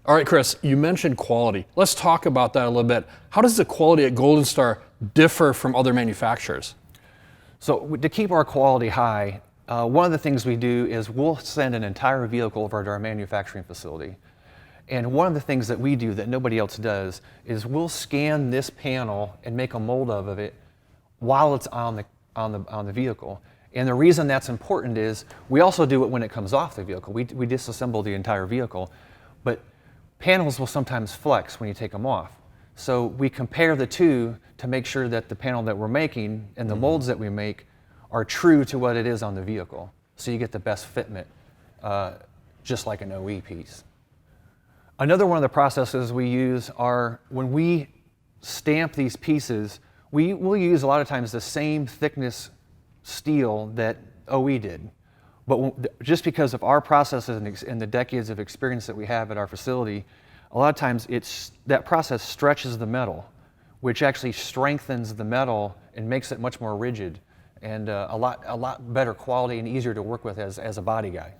All right, Chris, you mentioned quality. Let's talk about that a little bit. How does the quality at Golden Star differ from other manufacturers? So to keep our quality high, one of the things we do is we'll send an entire vehicle over to our manufacturing facility. And one of the things that we do that nobody else does is we'll scan this panel and make a mold of it while it's on the vehicle. And the reason that's important is we also do it when it comes off the vehicle. We disassemble the entire vehicle, but panels will sometimes flex when you take them off. So we compare the two to make sure that the panel that we're making and the molds that we make are true to what it is on the vehicle. So you get the best fitment, just like an OE piece. Another one of the processes we use are when we stamp these pieces, we will use a lot of times the same thickness steel that OE did. But just because of our processes and the decades of experience that we have at our facility, a lot of times that process stretches the metal, which actually strengthens the metal and makes it much more rigid and a lot better quality and easier to work with as a body guy.